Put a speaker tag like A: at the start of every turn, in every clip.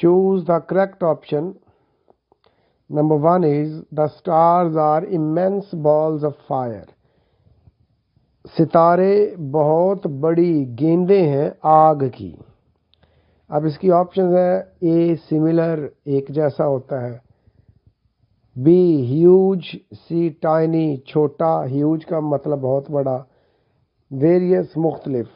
A: Choose the correct option. Number 1 is the stars are immense balls of fire. ستارے بہت بڑی گیندیں ہیں آگ کی. اب اس کی آپشنز ہیں: اے سملر، ایک جیسا ہوتا ہے، بی ہیوج، سی ٹائنی، چھوٹا، ہیوج کا مطلب بہت بڑا، ویریس مختلف.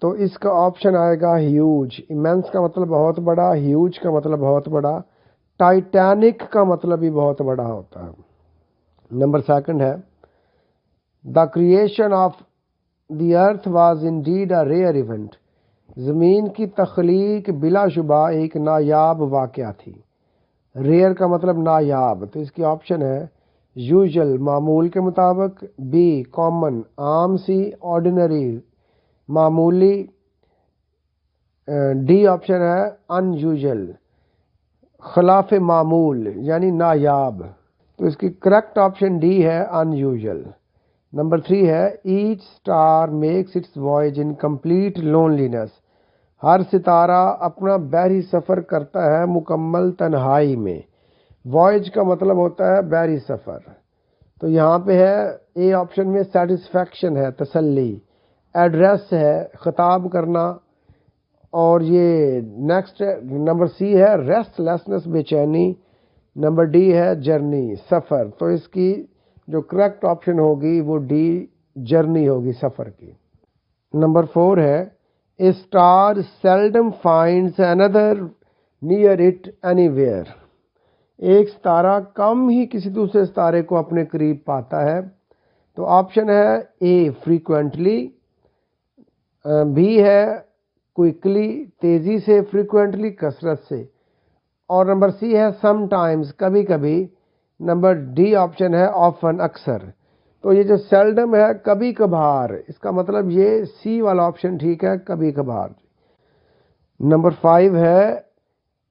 A: تو اس کا آپشن آئے گا ہیوج. ایمنس کا مطلب بہت بڑا، ہیوج کا مطلب بہت بڑا، ٹائٹینک کا مطلب بھی بہت بڑا ہوتا ہے. نمبر 2 ہے the creation of the earth was indeed a rare event. زمین کی تخلیق بلا شبہ ایک نایاب واقعہ تھی. ریئر کا مطلب نایاب، تو اس کی آپشن ہے یوزل، معمول کے مطابق، بی کامن، عام، سی آرڈینری، معمولی، ڈی آپشن ہے ان یوزل، خلاف معمول یعنی نایاب. تو اس کی کریکٹ آپشن ڈی ہے ان یوزل. نمبر 3 ہے each star makes its voyage in complete loneliness. ہر ستارہ اپنا بحری سفر کرتا ہے مکمل تنہائی میں. وائج کا مطلب ہوتا ہے بحری سفر. تو یہاں پہ ہے اے آپشن میں سیٹسفیکشن ہے، تسلی، ایڈریس ہے، خطاب کرنا، اور یہ نیکسٹ نمبر سی ہے ریسٹ لیسنس، بے چینی. نمبر ڈی ہے جرنی، سفر. تو اس کی جو کریکٹ آپشن ہوگی وہ ڈی جرنی ہوگی، سفر کی. نمبر 4 ہے a star seldom finds another near it anywhere. ایک ستارہ کم ہی کسی دوسرے ستارے کو اپنے قریب پاتا ہے. تو آپشن ہے اے فریکوینٹلی، بی ہے کوئکلی، تیزی سے، فریکوینٹلی، کثرت سے، اور نمبر سی ہے سم ٹائمز، کبھی کبھی. نمبر ڈی آپشن ہے آفن، اکثر. تو یہ جو سیلڈم ہے کبھی کبھار، اس کا مطلب یہ سی والا آپشن ٹھیک ہے، کبھی کبھار. نمبر 5 ہے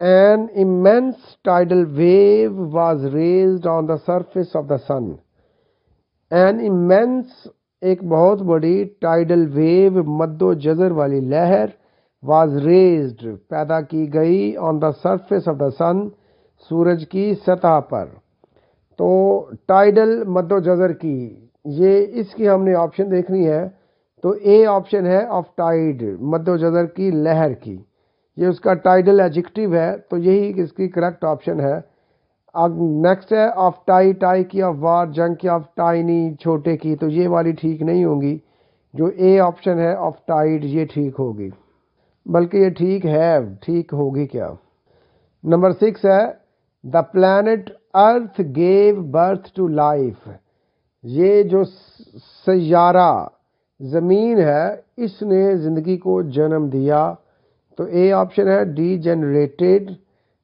A: an immense tidal wave was raised on the surface of the sun. an immense ایک بہت بڑی ٹائڈل ویو، مد و جزر والی لہر، was raised پیدا کی گئی on the surface of the sun سورج کی سطح پر. تو ٹائڈل، مد و جزر کی، یہ اس کی ہم نے آپشن دیکھنی ہے. تو اے آپشن ہے آف ٹائڈ، مد و جزر کی لہر کی، یہ اس کا ٹائڈل ایڈجیکٹو ہے، تو یہی اس کی کریکٹ آپشن ہے. اب نیکسٹ ہے آف ٹائی، ٹائی کی آف وار، جنگ کی آف ٹائنی، چھوٹے کی. تو یہ والی ٹھیک نہیں ہوگی، جو اے آپشن ہے آف ٹائڈ یہ ٹھیک ہوگی، بلکہ یہ ٹھیک ہے، ٹھیک ہوگی کیا. نمبر 6 ہے the planet earth give birth to life. یہ جو سیارہ زمین ہے اس نے زندگی کو جنم دیا. تو اے آپشن ہے ڈی جنریٹڈ،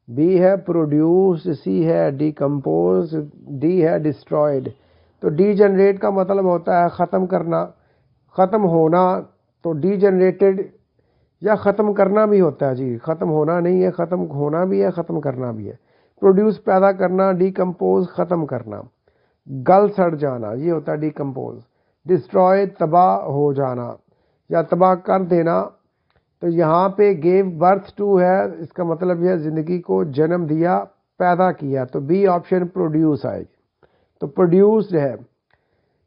A: بی ہے پروڈیوسڈ، سی ہے ڈیکمپوز، ڈی ہے ڈسٹرائڈ. تو ڈی جنریٹ کا مطلب ہوتا ہے ختم کرنا، ختم ہونا. تو ڈی جنریٹڈ یا ختم کرنا بھی ہوتا ہے جی، ختم ہونا نہیں ہے، ختم ہونا بھی ہے، ختم کرنا بھی ہے. پروڈیوس پیدا کرنا، ڈیکمپوز ختم کرنا، گل سڑ جانا، یہ ہوتا ہے ڈیکمپوز. ڈسٹروائے تباہ ہو جانا یا تباہ کر دینا. تو یہاں پہ گیو برتھ ٹو ہے، اس کا مطلب یہ زندگی کو جنم دیا، پیدا کیا. تو بی آپشن پروڈیوس آئے گی. تو پروڈیوسڈ ہے،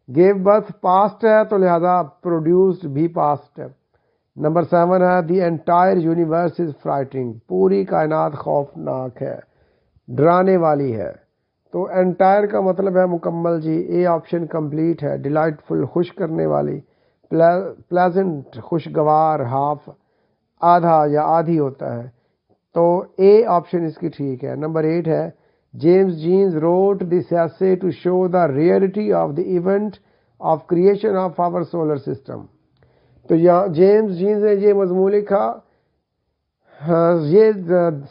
A: گیو برتھ پاسٹ ہے تو لہذا پروڈیوسڈ بھی پاسٹ ہے. نمبر 7 ہے the entire universe is frightening. پوری کائنات خوفناک ہے، ڈرانے والی ہے. تو انٹائر کا مطلب ہے مکمل جی، اے آپشن کمپلیٹ ہے. ڈیلائٹفل، خوش کرنے والی، پلیزنٹ، خوشگوار، ہاف آدھا یا آدھی ہوتا ہے. تو اے آپشن اس کی ٹھیک ہے. نمبر 8 ہے James jeans wrote this essay to show the rarity of the event of creation of our solar system. تو یہاں جیمز جینز نے یہ مضمون لکھا یہ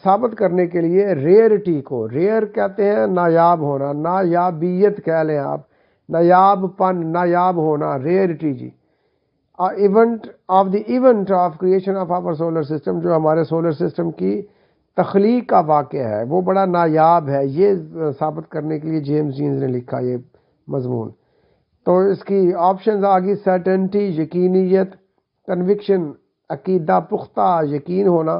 A: ثابت کرنے کے لیے ریئرٹی کو، ریئر کہتے ہیں نایاب ہونا، نایابیت کہہ لیں آپ، نایاب پن، نایاب ہونا، ریئرٹی جی. Event of the event of creation of our solar system, جو ہمارے سولر سسٹم کی تخلیق کا واقعہ ہے وہ بڑا نایاب ہے، یہ ثابت کرنے کے لیے جیمز جینز نے لکھا یہ مضمون. تو اس کی آپشنز آگی سرٹنٹی، یقینیت، کنوکشن، عقیدہ، پختہ یقین ہونا،